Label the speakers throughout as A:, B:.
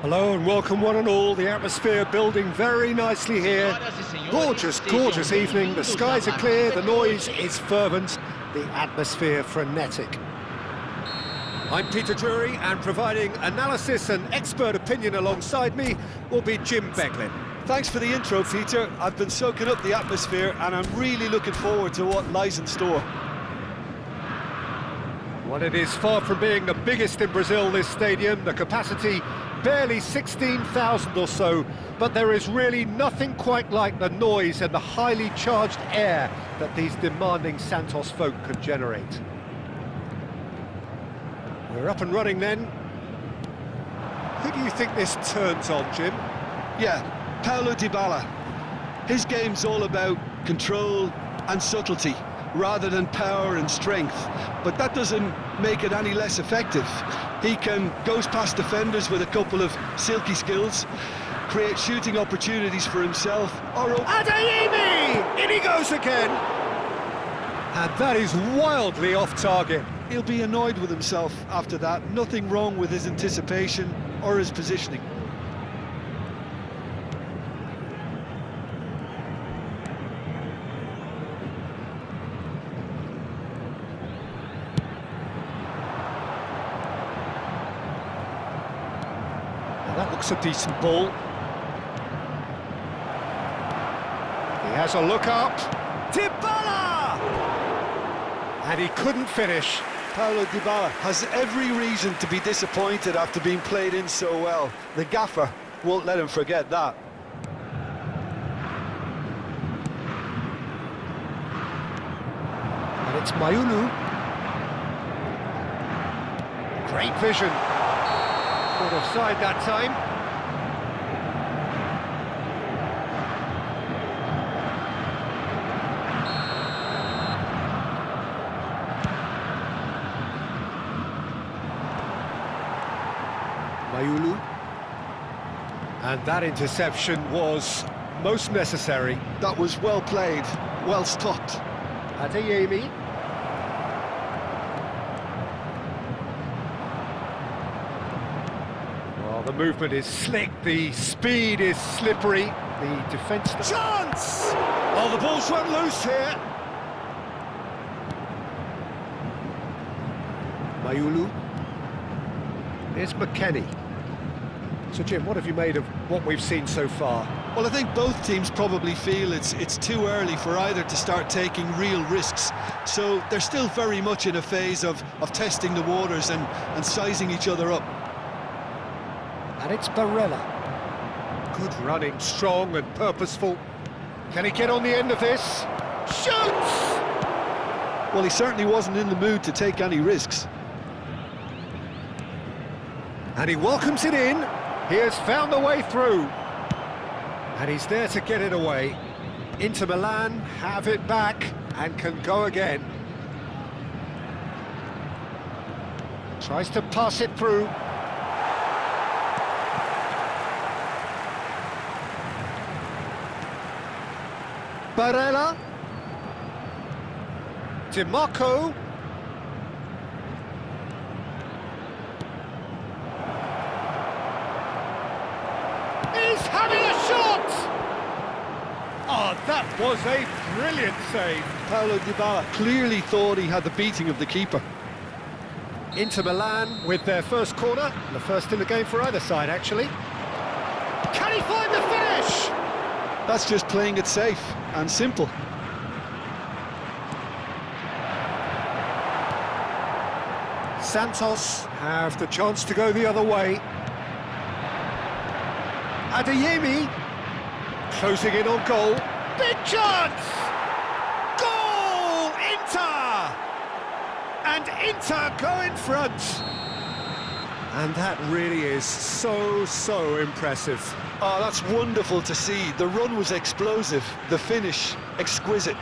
A: Hello and welcome one and all. The atmosphere building very nicely here. Gorgeous, gorgeous evening. The skies are clear, the noise is fervent, the atmosphere frenetic. I'm Peter Drury, and providing analysis and expert opinion alongside me will be Jim Beglin.
B: Thanks for the intro, Peter. I've been soaking up the atmosphere and I'm really looking forward to what lies in store.
A: Well, it is far from being the biggest in Brazil, this stadium. The capacity barely 16,000 or so, but there is really nothing quite like the noise and the highly charged air that these demanding Santos folk can generate. We're up and running then. Who do you think this turns on, Jim?
B: Yeah, Paulo Dybala. His game's all about control and subtlety, rather than power and strength, but that doesn't make it any less effective. He can goes past defenders with a couple of silky skills, create shooting opportunities for himself, or...
A: Adeyemi! In he goes again! And that is wildly off target.
B: He'll be annoyed with himself after that. Nothing wrong with his anticipation or his positioning.
A: That looks a decent ball. He has a look up. Dybala! And he couldn't finish.
B: Paulo Dybala has every reason to be disappointed after being played in so well. The gaffer won't let him forget that.
A: And it's Mayulu. Great vision. Caught offside that time. Mayulu. And that interception was most necessary.
B: That was well played, well stopped.
A: Adeyemi. Well, the movement is slick, the speed is slippery, the defence... Chance! Oh, the ball's run loose here. Mayulu. Here's McKennie. So, Jim, what have you made of what we've seen so far?
B: Well, I think both teams probably feel it's too early for either to start taking real risks. So they're still very much in a phase of testing the waters and sizing each other up.
A: And it's Barella. Good running, strong and purposeful. Can he get on the end of this? Shoots!
B: Well, he certainly wasn't in the mood to take any risks.
A: And he welcomes it in. He has found the way through. And he's there to get it away. Inter Milan have it back and can go again. Tries to pass it through. Barella. DiMarco. He's having a shot! Oh, that was a brilliant save.
B: Paulo Dybala clearly thought he had the beating of the keeper.
A: Inter Milan with their first corner, the first in the game for either side, actually. Can he find the finish?
B: That's just playing it safe and simple.
A: Santos have the chance to go the other way. Adeyemi closing in on goal. Big chance! Goal! Inter! And Inter go in front. And that really is so impressive.
B: Oh, that's wonderful to see. The run was explosive, the finish exquisite.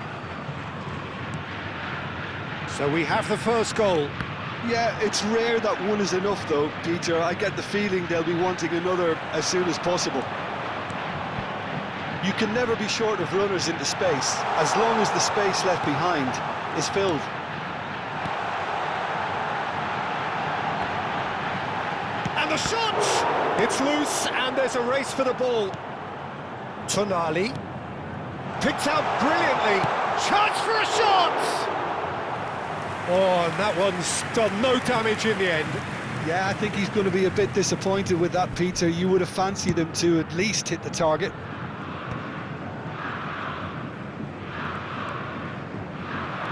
A: So we have the first goal.
B: Yeah, it's rare that one is enough though, Peter. I get the feeling they'll be wanting another as soon as possible. You can never be short of runners into space, as long as the space left behind is filled.
A: And the shot! It's loose, and there's a race for the ball. Tonali. Picked out brilliantly. Chance for a shot! Oh, and that one's done no damage in the end.
B: Yeah, I think he's going to be a bit disappointed with that, Peter. You would have fancied him to at least hit the target.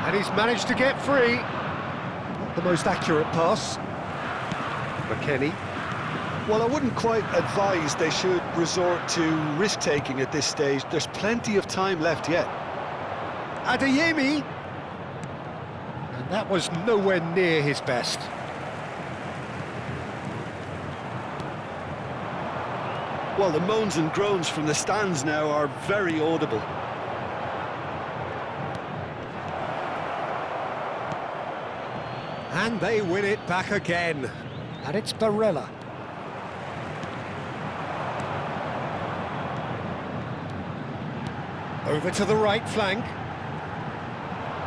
A: And he's managed to get free. Not the most accurate pass. McKennie.
B: Well, I wouldn't quite advise they should resort to risk-taking at this stage. There's plenty of time left yet.
A: Adeyemi. And that was nowhere near his best.
B: Well, the moans and groans from the stands now are very audible.
A: And they win it back again. And it's Barella. Over to the right flank.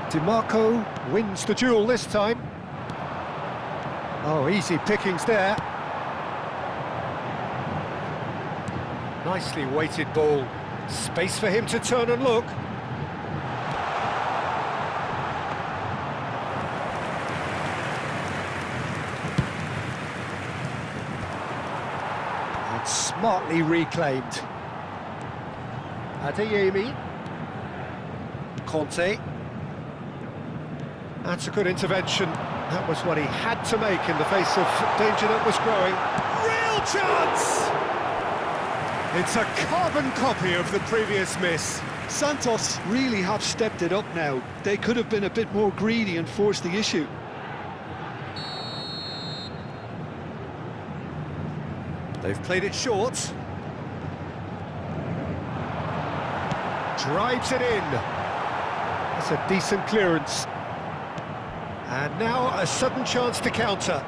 A: DiMarco wins the duel this time. Oh, easy pickings there. Nicely weighted ball. Space for him to turn and look. And smartly reclaimed. Adeyemi. Conte. That's a good intervention. That was what he had to make in the face of danger that was growing. Real chance! It's a carbon copy of the previous miss.
B: Santos really have stepped it up now. They could have been a bit more greedy and forced the issue.
A: They've played it short. Drives it in. That's a decent clearance. And now a sudden chance to counter.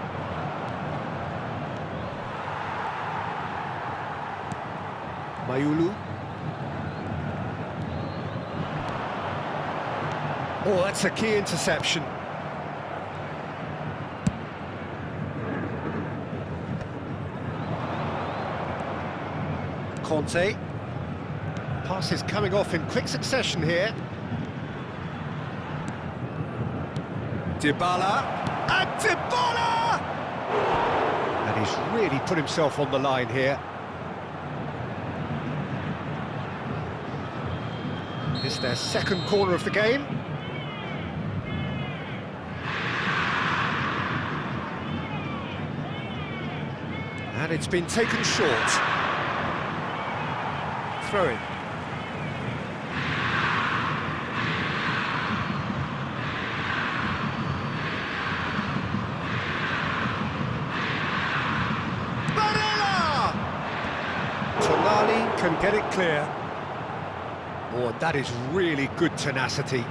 A: Mayulu. Oh, that's a key interception. Conte. Pass is coming off in quick succession here. Dybala. And Dybala! And he's really put himself on the line here. It's their second corner of the game. And it's been taken short. Throw in. Barella! Tonali can get it clear. Oh, that is really good tenacity.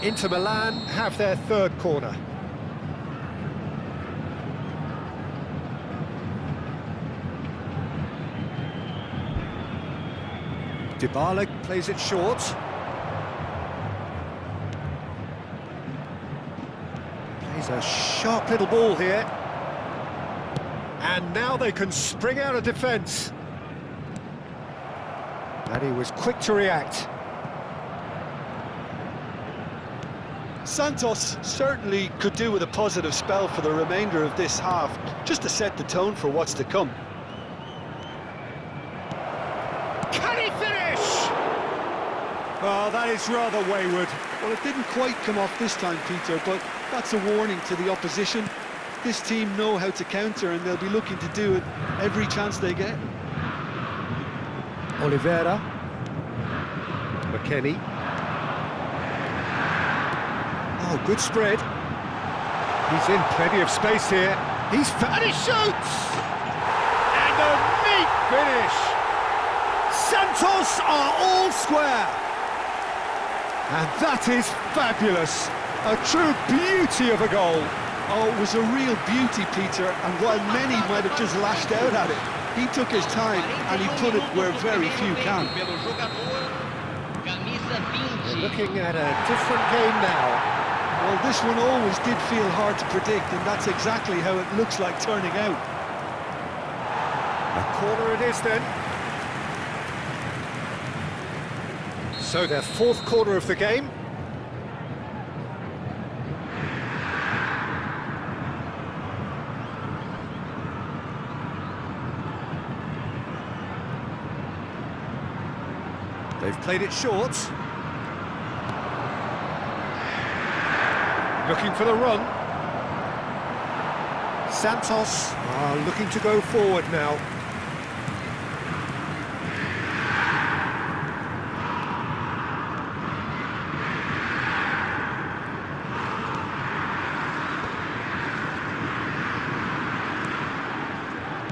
A: Inter Milan have their third corner. Dybala plays it short. Plays a sharp little ball here. And now they can spring out of defence. And he was quick to react.
B: Santos certainly could do with a positive spell for the remainder of this half, just to set the tone for what's to come.
A: Can he finish? Oh, that is rather wayward.
B: Well, it didn't quite come off this time, Peter, but that's a warning to the opposition. This team know how to counter, and they'll be looking to do it every chance they get.
A: Oliveira. McKennie. Oh, good spread. He's in plenty of space here. And he shoots! And a neat finish! Santos are all square! And that is fabulous! A true beauty of a goal.
B: Oh, it was a real beauty, Peter, and while many might have just lashed out at it, he took his time and he put it where very few can.
A: We're looking at a different game now.
B: Well, this one always did feel hard to predict, and that's exactly how it looks like turning out.
A: A corner it is then. So their fourth corner of the game. They've played it short. Looking for the run. Santos are looking to go forward now.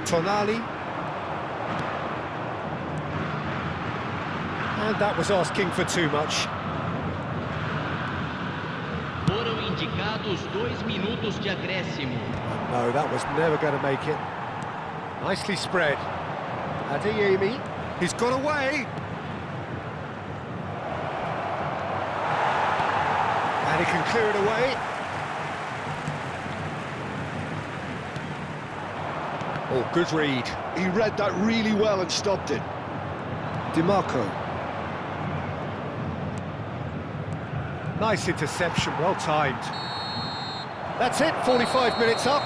A: Tonali. And that was asking for too much.
C: Foram indicados 2 minutos de acréscimo.
A: No, that was never going to make it. Nicely spread. Adeyemi. He's got away. And he can clear it away. Oh, good read.
B: He read that really well and stopped it.
A: DiMarco. Nice interception, well timed. That's it, 45 minutes up.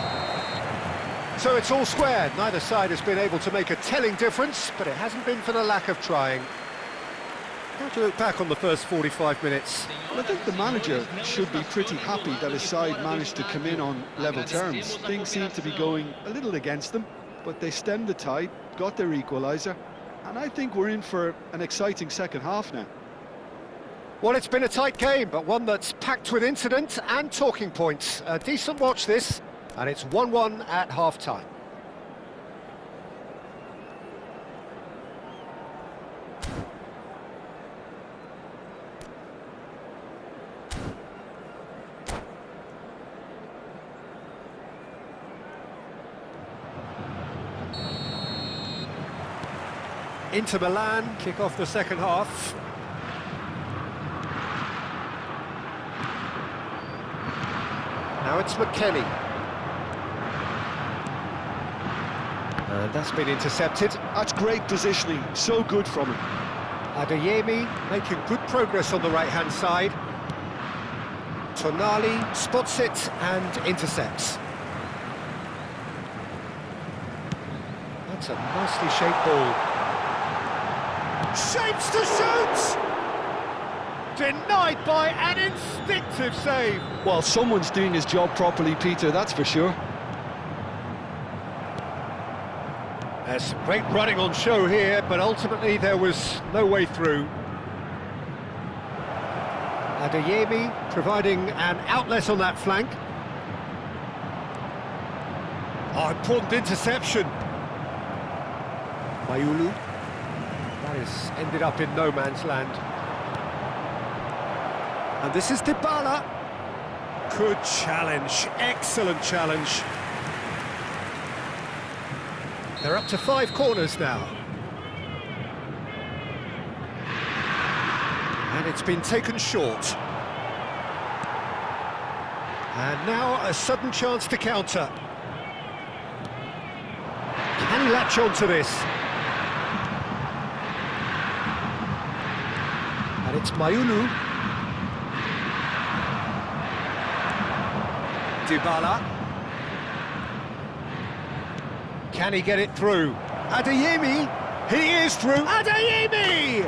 A: So it's all square. Neither side has been able to make a telling difference, but it hasn't been for the lack of trying. How do you look back on the first 45 minutes?
B: Well, I think the manager should be pretty happy that his side managed to come in on level terms. Things seem to be going a little against them, but they stemmed the tide, got their equaliser, and I think we're in for an exciting second half now.
A: Well, it's been a tight game, but one that's packed with incident and talking points. A decent watch this, and it's 1-1 at half-time. Inter Milan kick off the second half. Now it's McKennie. And that's been intercepted.
B: That's great positioning, so good from him.
A: Adeyemi making good progress on the right-hand side. Tonali spots it and intercepts. That's a nicely shaped ball. Shapes to shoot! Denied by an instinctive save.
B: Well, someone's doing his job properly, Peter, that's for sure.
A: There's some great running on show here, but ultimately there was no way through. Adeyemi providing an outlet on that flank. Oh, important interception. Mayulu. That has ended up in no man's land. And this is Dybala. Good challenge, excellent challenge. They're up to 5 corners now. And it's been taken short. And now a sudden chance to counter. Can he latch on to this? And it's Mayulu. Dybala. Can he get it through? Adeyemi, he is through. Adeyemi!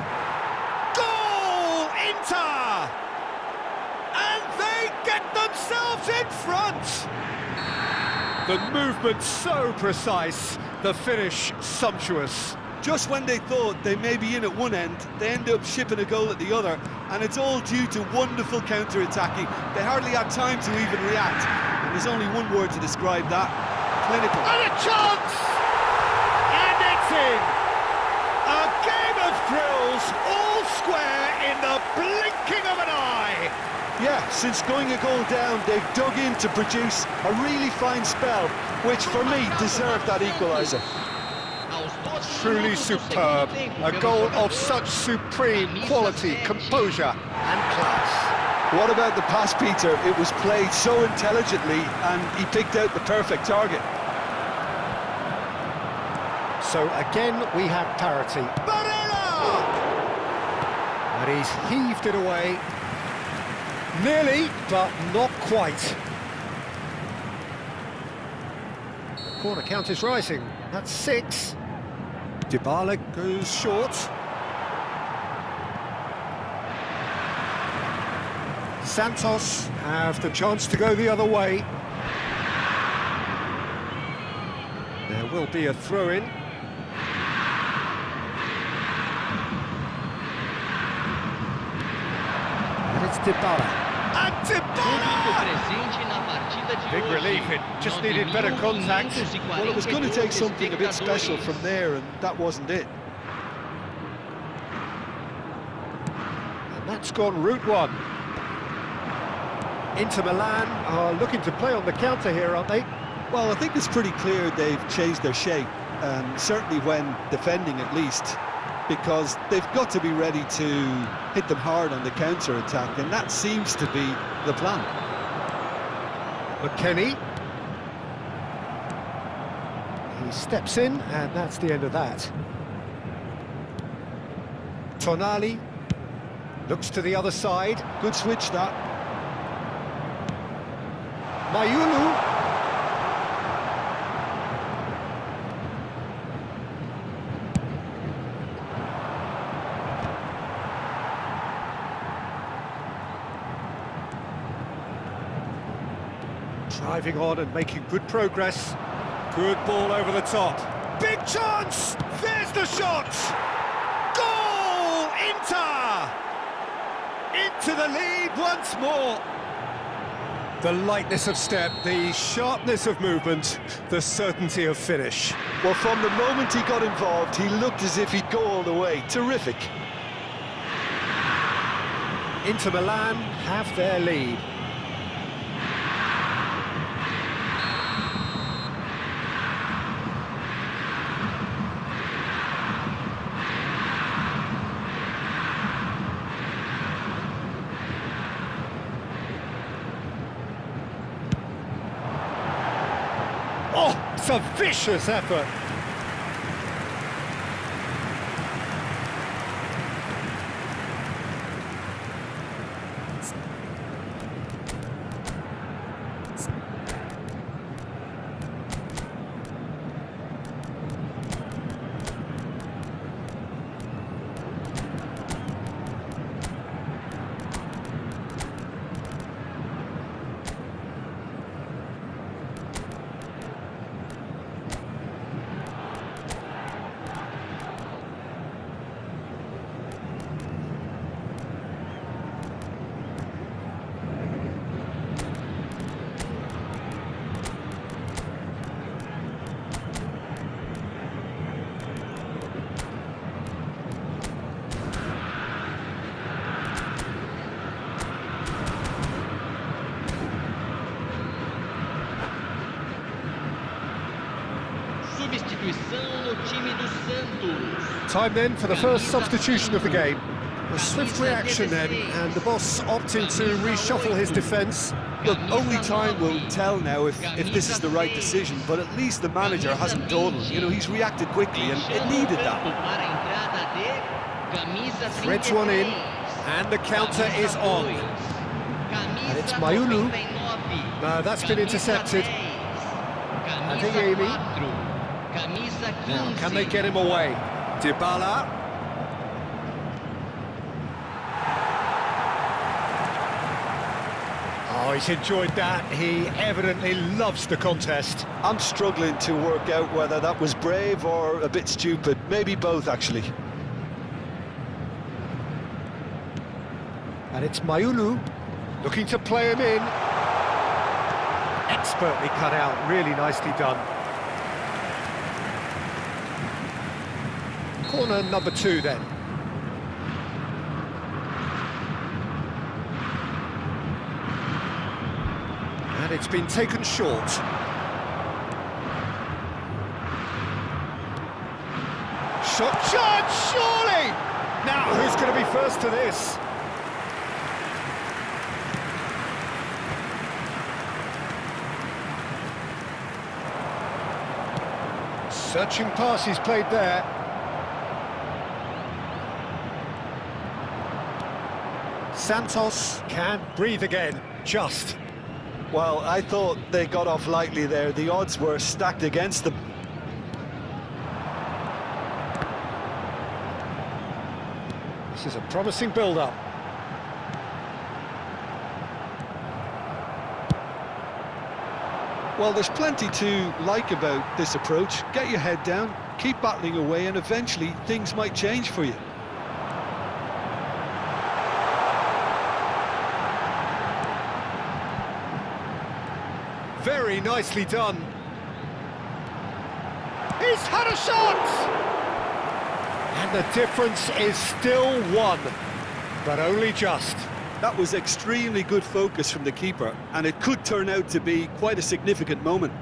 A: Goal, Inter! And they get themselves in front! The movement so precise, the finish sumptuous.
B: Just when they thought they may be in at one end, they end up shipping a goal at the other, and it's all due to wonderful counter-attacking. They hardly had time to even react, and there's only one word to describe that: clinical.
A: And a chance! And it's in! A game of thrills, all square in the blinking of an eye!
B: Yeah, since going a goal down, they've dug in to produce a really fine spell, which for me deserved that equaliser.
A: Truly superb. A goal of such supreme quality, composure and class.
B: What about the pass, Peter? It was played so intelligently and he picked out the perfect target.
A: So again, we have parity. Barella! And he's heaved it away. Nearly, but not quite. The corner count is rising. That's 6. Dybala goes short. Santos have the chance to go the other way. There will be a throw-in. And it's Dybala. And Dybala! Big relief, it just needed better contact.
B: Well, it was going to take something a bit special from there, and that wasn't it.
A: And that's gone route 1. Inter Milan are looking to play on the counter here, aren't they?
B: Well, I think it's pretty clear they've changed their shape, certainly when defending at least, because they've got to be ready to hit them hard on the counter-attack, and that seems to be the plan.
A: McKennie. He steps in, and that's the end of that. Tonali looks to the other side.
B: Good switch, that.
A: Mayulu. Driving on and making good progress. Good ball over the top. Big chance! There's the shot! Goal! Inter! Into the lead once more. The lightness of step, the sharpness of movement, the certainty of finish.
B: Well, from the moment he got involved, he looked as if he'd go all the way. Terrific.
A: Inter Milan have their lead. Oh, it's a vicious effort. Time then for the first substitution of the game. A swift reaction then, and the boss opting to reshuffle his defence.
B: Look, only time will tell now if this is the right decision, but at least the manager hasn't dawdled. You know, he's reacted quickly, and it needed that.
A: Threads one in, and the counter is on. And it's Mayulu. No, that's been intercepted. I think Amy. Now, can they get him away? Dybala. Oh, he's enjoyed that. He evidently loves the contest.
B: I'm struggling to work out whether that was brave or a bit stupid. Maybe both, actually.
A: And it's Mayulu looking to play him in. Expertly cut out, really nicely done. Corner number 2 then. And it's been taken short. Shot chance, surely! Now, who's going to be first to this? Searching pass he's played there. Santos can breathe again, just.
B: Well, I thought they got off lightly there. The odds were stacked against them.
A: This is a promising build-up.
B: Well, there's plenty to like about this approach. Get your head down, keep battling away, and eventually things might change for you.
A: Very nicely done. He's had a shot! And the difference is still one, but only just.
B: That was extremely good focus from the keeper, and it could turn out to be quite a significant moment.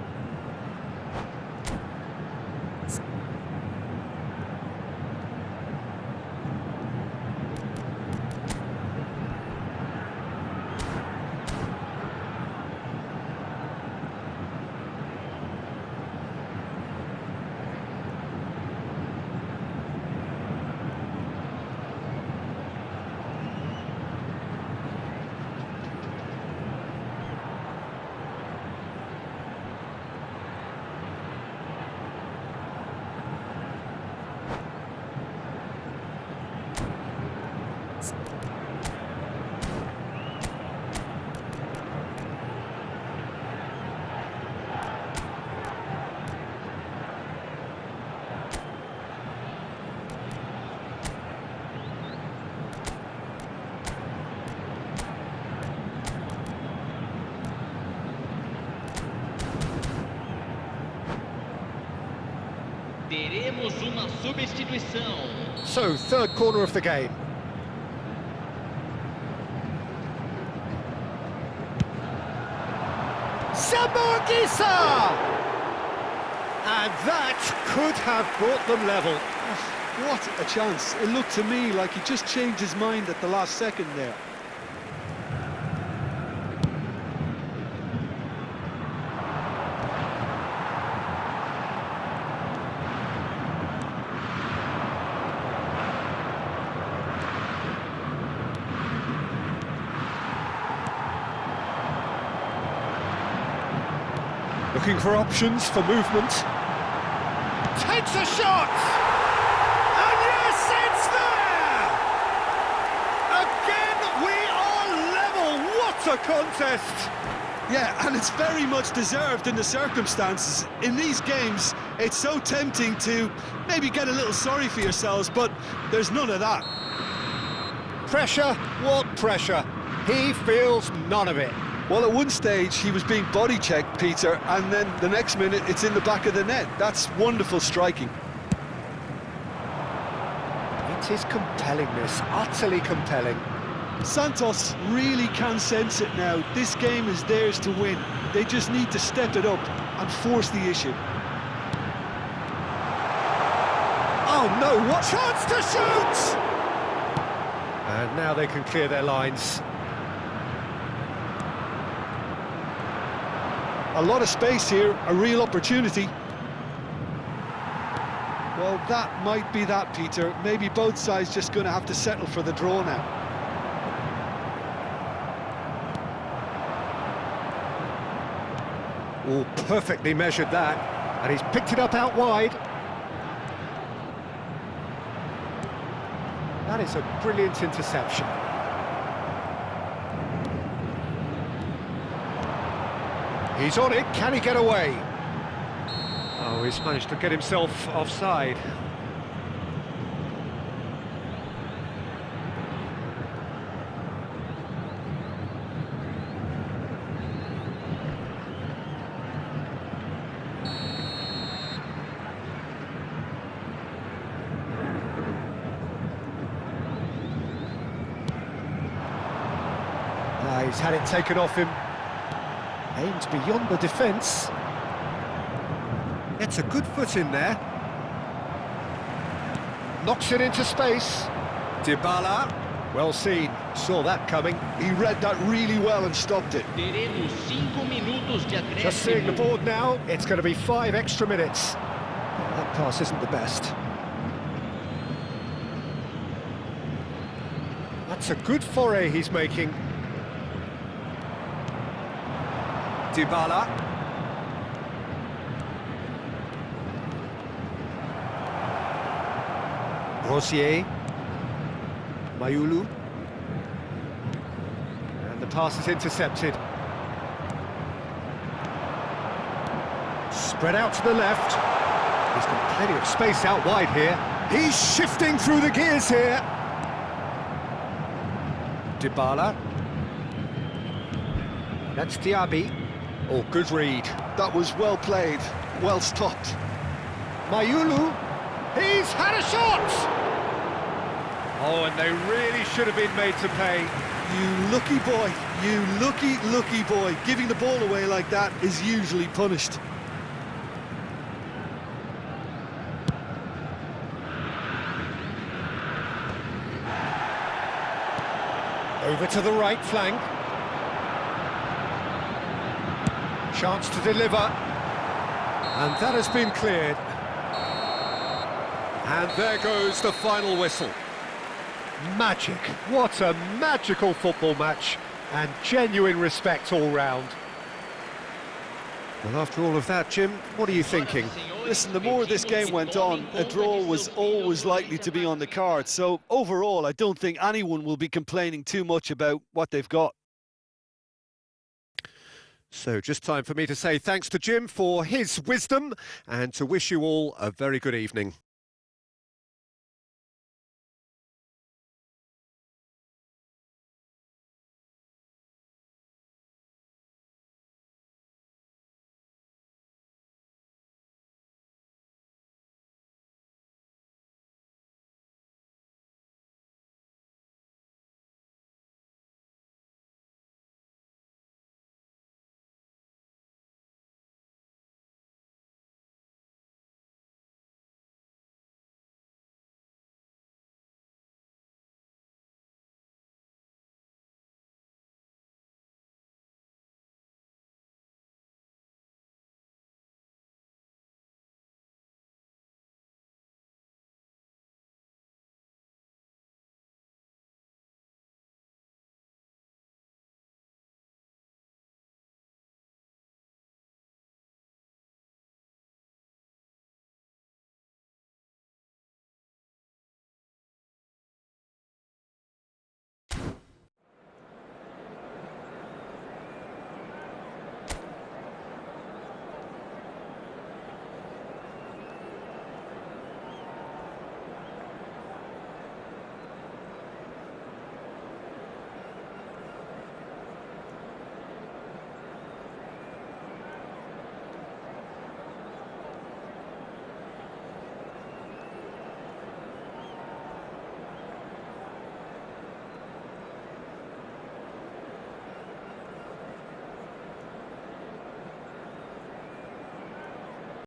C: Teremos uma substituição.
A: So, third corner of the game. Sambuguisa! And that could have brought them level.
B: What a chance. It looked to me like he just changed his mind at the last second there.
A: Looking for options for movement. Takes a shot! And yes, it's there! Again, we are level! What a contest!
B: Yeah, and it's very much deserved in the circumstances. In these games, it's so tempting to maybe get a little sorry for yourselves, but there's none of that.
A: Pressure? What pressure? He feels none of it.
B: Well, at one stage, he was being body-checked, Peter, and then the next minute, it's in the back of the net. That's wonderful striking.
A: It is compellingness, utterly compelling.
B: Santos really can sense it now. This game is theirs to win. They just need to step it up and force the issue.
A: Oh no, what chance to shoot! And now they can clear their lines.
B: A lot of space here, a real opportunity. Well, that might be that, Peter. Maybe both sides just going to have to settle for the draw now.
A: Oh, perfectly measured that. And he's picked it up out wide. That is a brilliant interception. He's on it, can he get away? Oh, he's managed to get himself offside. He's had it taken off him. Aimed beyond the defence. Gets a good foot in there. Knocks it into space. Dybala. Well seen. Saw that coming.
B: He read that really well and stopped it.
C: Teremos 5 minutos de acréscimo.
A: Just seeing the board now, it's going to be 5 extra minutes. That pass isn't the best. That's a good foray he's making. Dybala. Rosier. Mayulu. And the pass is intercepted. Spread out to the left. He's got plenty of space out wide here. He's shifting through the gears here. Dybala. That's Diaby. Oh, good read.
B: That was well played, well stopped.
A: Mayulu. He's had a shot! Oh, and they really should have been made to pay.
B: You lucky boy, you lucky boy. Giving the ball away like that is usually punished.
A: Over to the right flank. Chance to deliver. And that has been cleared. And there goes the final whistle. Magic. What a magical football match. And genuine respect all round. Well, after all of that, Jim, what are you thinking?
B: Listen, the more this game went on, a draw was always likely to be on the card. So overall, I don't think anyone will be complaining too much about what they've got.
A: So just time for me to say thanks to Jim for his wisdom and to wish you all a very good evening.